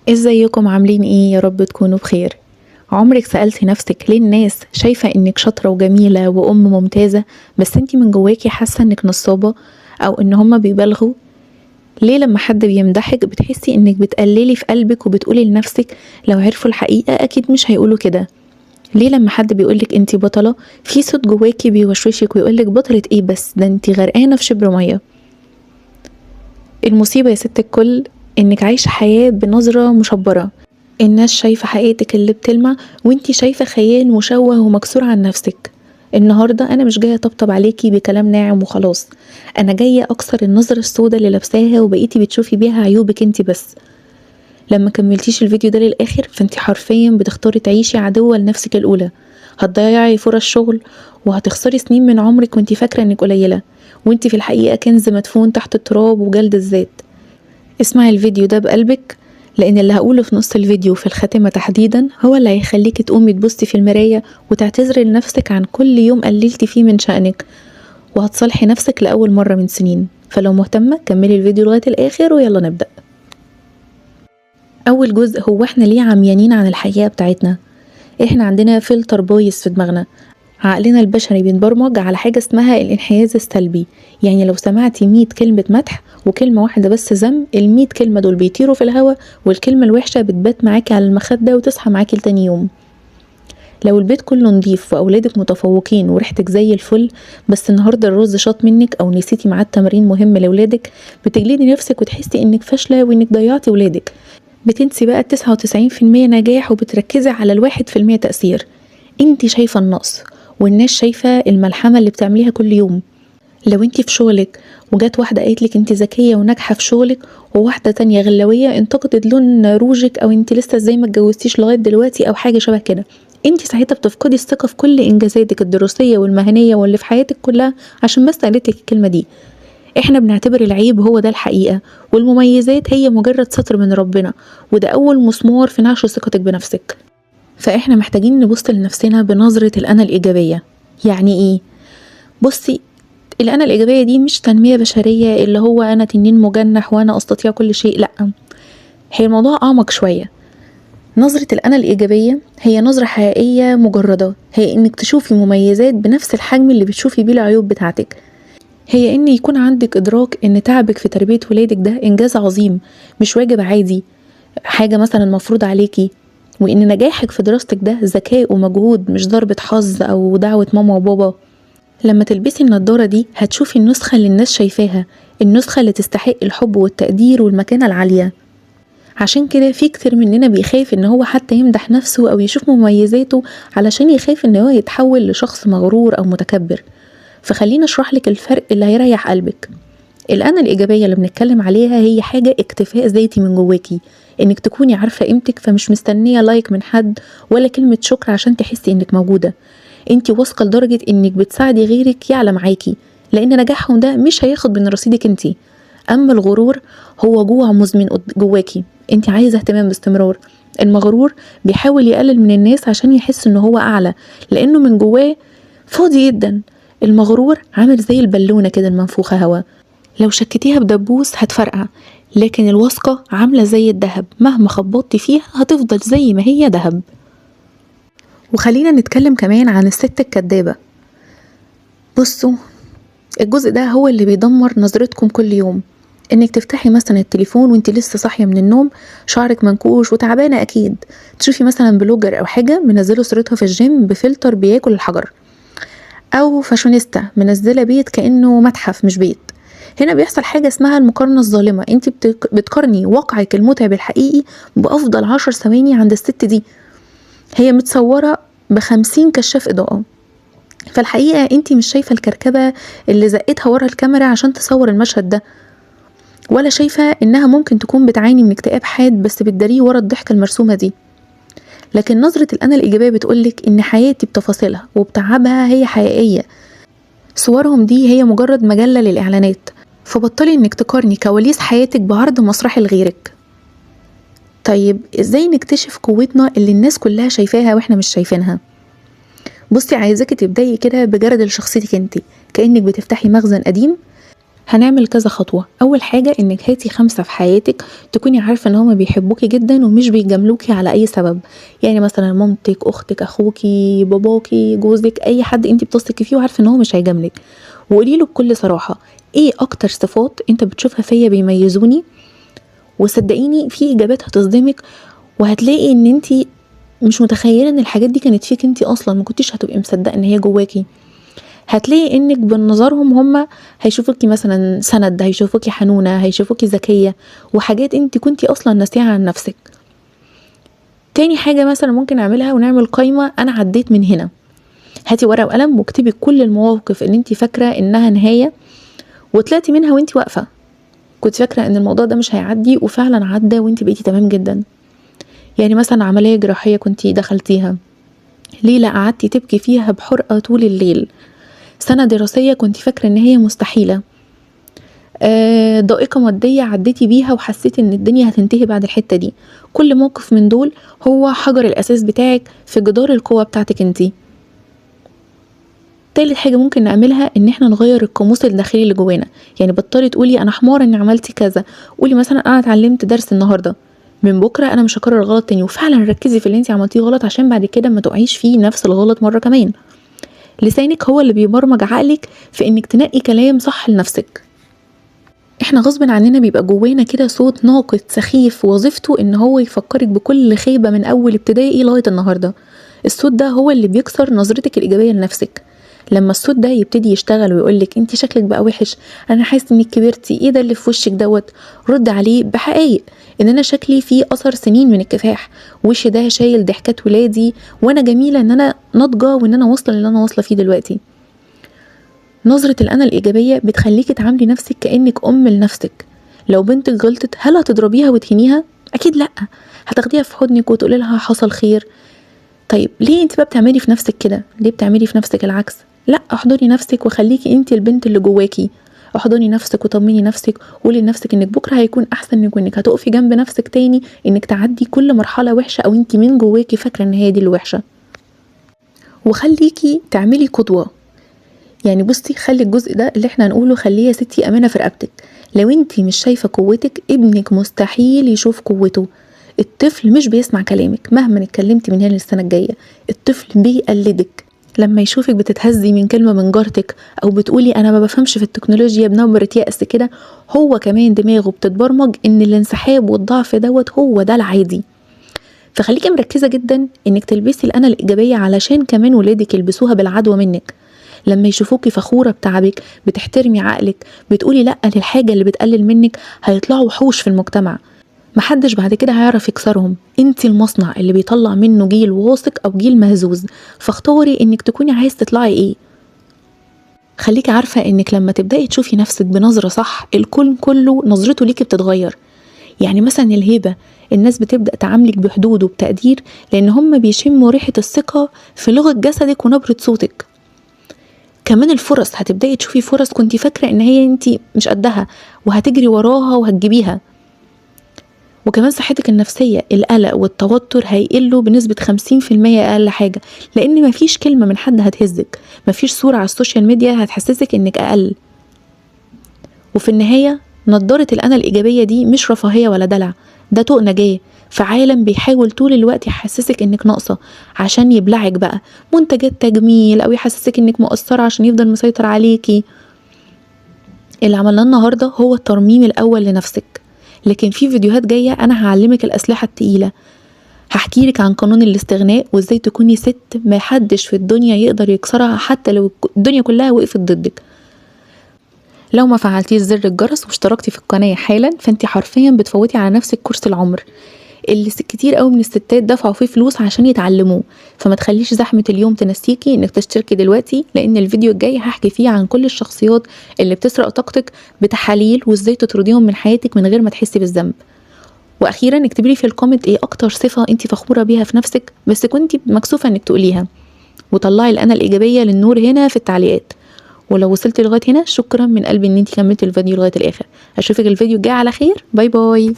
ازيكم عاملين ايه؟ يا رب تكونوا بخير. عمرك سألتي نفسك ليه الناس شايفة انك شاطرة وجميلة وام ممتازة، بس انتي من جواكي حاسة انك نصابة او ان هما بيبالغوا؟ ليه لما حد بيمدحك بتحسي انك بتقللي في قلبك وبتقولي لنفسك لو عرفوا الحقيقة اكيد مش هيقولوا كده؟ ليه لما حد بيقولك انتي بطلة في صوت جواكي بيوشوشك ويقولك بطلة ايه بس ده انتي غرقانة في شبر مية؟ المصيبة يا ست الكل انك عايشة حياة بنظرة مشبرة. الناس شايفة حقيقتك اللي بتلمع وانتي شايفة خيال مشوه ومكسور عن نفسك. النهاردة انا مش جاية طبطب عليكي بكلام ناعم وخلاص، انا جاية اكسر النظرة السوداء اللي لابساها وبقيتي بتشوفي بيها عيوبك انتي بس. لما كملتيش الفيديو ده للاخر فانتي حرفيا بتختاري تعيشي عدوة لنفسك الاولى، هتضيعي فرص شغل وهتخسري سنين من عمرك وانتي فاكرة انك قليلة، وانتي في الحقيقة كنز مدفون تحت التراب وجلد الذات. اسمعي الفيديو ده بقلبك، لان اللي هقوله في نص الفيديو في الخاتمة تحديدا هو اللي هيخليكي تقومي تبصي في المراية وتعتذري لنفسك عن كل يوم قللتي فيه من شأنك، وهتصالحي نفسك لأول مرة من سنين. فلو مهتمة كملي الفيديو لغاية الآخر ويلا نبدأ. أول جزء هو احنا ليه عميانين عن الحقيقة بتاعتنا؟ احنا عندنا فلتر بايظ في دماغنا. عقلنا البشري بينبرمج على حاجة اسمها الانحياز السلبي، يعني لو سمعتي 100 كلمة مدح وكلمة واحدة بس ذم، ال100 كلمة دول بيطيروا في الهوا والكلمة الوحشة بتبات معاكي على المخدة وتصحى معاكي لتاني يوم. لو البيت كله نضيف وأولادك متفوقين وريحتك زي الفل، بس النهاردة الرز شاط منك أو نسيتي ميعاد تمرين مهم لولادك، بتجلدي نفسك وتحسي إنك فاشلة وإنك ضيعتي ولادك. بتنسي بقى 99% نجاح وبتركزي على ال1% تأثير. انتي شايفة النقص والناس شايفة الملحمة اللي بتعمليها كل يوم. لو انتي في شغلك وجات واحدة قالتلك انتي ذكية وناجحة في شغلك، وواحدة تانية غلاوية انتقدت لون روجك او انتي لسه ازاي ما اتجوزتيش لغاية دلوقتي او حاجة شبه كده، انتي ساعتها بتفقدي الثقة في كل انجازاتك الدراسية والمهنية واللي في حياتك كلها عشان بس قالتلك الكلمة دي. احنا بنعتبر العيب هو ده الحقيقة، والمميزات هي مجرد سطر من ربنا، وده اول مسمار في نعش ثقتك بنفسك. فاحنا محتاجين نبص لنفسنا بنظرة الأنا الإيجابية. يعني ايه؟ بصي، الأنا الإيجابية دي مش تنمية بشرية اللي هو أنا تنين مجنح وأنا أستطيع كل شيء، لأ، هي الموضوع أعمق شوية. نظرة الأنا الإيجابية هي نظرة حقيقية مجردة، هي إنك تشوفي مميزات بنفس الحجم اللي بتشوفي بيه العيوب بتاعتك. هي إن يكون عندك إدراك إن تعبك في تربية ولادك ده إنجاز عظيم، مش واجب عادي، حاجة مثلا مفروض عليكي، وإن نجاحك في دراستك ده ذكاء ومجهود مش ضربة حظ أو دعوة ماما وبابا. لما تلبسي النضارة دي هتشوفي النسخة اللي الناس شايفاها، النسخة اللي تستحق الحب والتقدير والمكانة العالية. عشان كده في كتير مننا بيخاف إن هو حتى يمدح نفسه أو يشوف مميزاته، علشان يخاف إن هو يتحول لشخص مغرور أو متكبر. فخلينا أشرح لك الفرق اللي هيريح قلبك. الأنا الإيجابية اللي بنتكلم عليها هي حاجة اكتفاء ذاتي من جواكي، انك تكوني عارفة قيمتك فمش مستنية لايك من حد ولا كلمة شكر عشان تحسي انك موجودة. انتي واثقة لدرجة انك بتساعدي غيرك يعلى معاكي، لان نجاحهم ده مش هياخد من رصيدك انتي. اما الغرور هو جوع مزمن جواكي، انتي عايزة اهتمام باستمرار. المغرور بيحاول يقلل من الناس عشان يحس انه هو اعلى، لانه من جواه فاضي جدا. المغرور عامل زي البالونة كده المنفوخة هوا، لو شكتيها بدبوس هتفرقع، لكن الواثقة عاملة زي الدهب، مهما خبطتي فيها هتفضل زي ما هي دهب. وخلينا نتكلم كمان عن الست الكدابة. بصوا، الجزء ده هو اللي بيدمر نظرتكم كل يوم. انك تفتحي مثلا التليفون وانت لسه صاحية من النوم، شعرك منكوش وتعبانة اكيد، تشوفي مثلا بلوجر او حاجة منزله صورتها في الجيم بفلتر بياكل الحجر، او فاشونيستا منزلة بيت كأنه متحف مش بيت. هنا بيحصل حاجة اسمها المقارنة الظالمة، انت بتقارني واقعك المتعب الحقيقي بأفضل 10 ثواني عند الست دي، هي متصورة ب50 كشاف إضاءة. فالحقيقة انت مش شايفة الكركبة اللي زقتها ورا الكاميرا عشان تصور المشهد ده، ولا شايفة انها ممكن تكون بتعاني من اكتئاب حاد بس بتداريه ورا الضحكة المرسومة دي. لكن نظرة الأنا الإيجابية بتقولك ان حياتي بتفاصيلها وبتعبها هي حقيقية، صورهم دي هي مجرد مجلة للإعلانات. فبطلي انك تقارني كواليس حياتك بعرض مسرحي لغيرك. طيب ازاي نكتشف قوتنا اللي الناس كلها شايفاها واحنا مش شايفينها؟ بصي، عايزاكي تبداي كده بجرد لشخصيتك انت، كأنك بتفتحي مخزن قديم، هنعمل كذا خطوة. أول حاجة إنك هاتي 5 في حياتك تكوني عارفة إن هما بيحبوكي جدا ومش بيجاملوكي على أي سبب، يعني مثلا مامتك، أختك، أخوكي، باباكي، جوزك، أي حد انتي بتثقي فيه وعارفة إن هو مش هيجاملك، وقوليله بكل صراحة ايه أكتر صفات انت بتشوفها فيا بيميزوني، وصدقيني في إجابات هتصدمك، وهتلاقي إن انتي مش متخيلة إن الحاجات دي كانت فيك انتي أصلا، ما كنتيش هتبقي مصدقة إن هي جواكي. هتلاقي انك بنظرهم هما هيشوفوكي مثلا سند، هيشوفوكي حنونة، هيشوفوكي ذكية، وحاجات انت كنتي اصلا ناسيها عن نفسك. تاني حاجة مثلا ممكن نعملها ونعمل قايمة انا عديت من هنا. هاتي ورقة وقلم واكتبي كل المواقف اللي انت فاكرة انها نهاية وطلعتي منها وانت واقفة، كنت فاكرة ان الموضوع ده مش هيعدي وفعلا عدى وانت بقيتي تمام جدا. يعني مثلا عملية جراحية كنتي دخلتيها، ليلة قعدتي تبكي فيها بحرقة طول الليل، سنة دراسية كنت فاكرة ان هي مستحيلة، ضائقة مادية عديتي بيها وحسيتي ان الدنيا هتنتهي بعد الحتة دي. كل موقف من دول هو حجر الاساس بتاعك في جدار القوة بتاعتك انتي. تالت حاجة ممكن نعملها ان احنا نغير القاموس الداخلي اللي جوانا، يعني بطلي تقولي انا حمارة اني عملتي كذا، قولي مثلا انا اتعلمت درس النهاردة، من بكرة انا مش هكرر الغلط تاني، وفعلا ركزي في اللي انتي عملتيه غلط عشان بعد كده ما تقعيش فيه نفس الغلط مرة كمان. لسانك هو اللي بيبرمج عقلك في انك تنقي كلام صح لنفسك. احنا غصب عننا بيبقى جوانا كده صوت ناقد سخيف وظيفته ان هو يفكرك بكل خيبة من اول ابتدائي لغاية النهاردة. الصوت ده هو اللي بيكسر نظرتك الايجابية لنفسك. لما الصوت ده يبتدي يشتغل ويقولك انت شكلك بقى وحش، انا حاسس انك كبرتي، ايه ده اللي في وشك دوت، رد عليه بحقائق ان انا شكلي فيه اثر سنين من الكفاح، وشي ده شايل ضحكات ولادي، وانا جميلة ان انا ناضجة وان انا واصلة اللي انا واصلة فيه دلوقتي. نظرة الأنا الإيجابية بتخليكي تعاملي نفسك كأنك أم لنفسك. لو بنتك غلطت هل هتضربيها وتهينيها؟ أكيد لأ، هتاخديها في حضنك وتقولي لها حصل خير. طيب ليه انت بقى بتعملي في نفسك كده؟ ليه بتعملي في نفسك العكس؟ لأ، احضني نفسك وخليكي انت البنت اللي جواكي، احضني نفسك وطمني نفسك، وقولي لنفسك انك بكرة هيكون أحسن منك، وانك هتقفي جنب نفسك تاني، انك تعدي كل مرحلة وحشة أو انت من جواكي فاكرة ان هي دي الوحشة. وخليكي تعملي قدوة، يعني بصي خلي الجزء ده اللي احنا هنقوله خليه يا ستي امانه في رقبتك. لو انتي مش شايفه قوتك ابنك مستحيل يشوف قوته. الطفل مش بيسمع كلامك مهما اتكلمتي من هنا للسنه الجايه، الطفل بيقلدك. لما يشوفك بتتهزي من كلمه من جارتك او بتقولي انا ما بفهمش في التكنولوجيا بنبره يأس كده، هو كمان دماغه بتتبرمج ان الانسحاب والضعف دوت هو ده العادي. فخليكي مركزه جدا انك تلبسي الانا الايجابيه علشان كمان ولادك يلبسوها بالعدوى منك. لما يشوفوكي فخورة بتعبك، بتحترمي عقلك، بتقولي لأ للحاجة اللي بتقلل منك، هيطلعوا وحوش في المجتمع، محدش بعد كده هيعرف يكسرهم. انتي المصنع اللي بيطلع منه جيل واثق او جيل مهزوز، فاختاري انك تكوني عايز تطلعي ايه. خليكي عارفة انك لما تبدأي تشوفي نفسك بنظرة صح، الكون كله نظرته ليكي بتتغير. يعني مثلا الهيبة، الناس بتبدأ تعاملك بحدود وبتقدير لان هم بيشموا ريحة الثقة في لغة جسدك ونبرة صوتك. كمان الفرص، هتبدأي تشوفي فرص كنتي فاكرة ان هي انتي مش قدها وهتجري وراها وهتجيبيها. وكمان صحتك النفسية، القلق والتوتر هيقلوا بنسبة 50% اقل حاجة، لان مفيش كلمة من حد هتهزك، مفيش صورة على السوشيال ميديا هتحسسك انك اقل. وفي النهاية نضارة الانا الايجابية دي مش رفاهية ولا دلع، ده طوق نجاة في عالم بيحاول طول الوقت يحسسك انك ناقصة عشان يبلعك بقى منتجات تجميل او يحسسك انك مقصرة عشان يفضل مسيطر عليكي. اللي عملناه النهاردة هو الترميم الاول لنفسك، لكن في فيديوهات جاية انا هعلمك الاسلحة التقيلة، هحكيلك عن قانون الاستغناء وازاي تكوني ست ما حدش في الدنيا يقدر يكسرها حتى لو الدنيا كلها وقفت ضدك. لو ما فعلتيش زر الجرس واشتركتي في القناة حالا فانتي حرفيا بتفوتي على نفسك كورس العمر اللي كتير قوي من الستات دفعوا فيه فلوس عشان يتعلموه. فما تخليش زحمة اليوم تنسيكي انك تشتركي دلوقتي، لان الفيديو الجاي هحكي فيه عن كل الشخصيات اللي بتسرق طاقتك بتحاليل وازاي تطرديهم من حياتك من غير ما تحسي بالذنب. واخيرا اكتبي لي في الكومنت ايه اكتر صفة انتي فخورة بيها في نفسك بس كنتي مكسوفة انك تقوليها، وطلعي الانا الايجابية للنور هنا في التعليقات. ولو وصلتي لغاية هنا شكرا من قلبي ان انتي كملتي الفيديو لغاية الاخر. اشوفك الفيديو الجاي على خير، باي باي.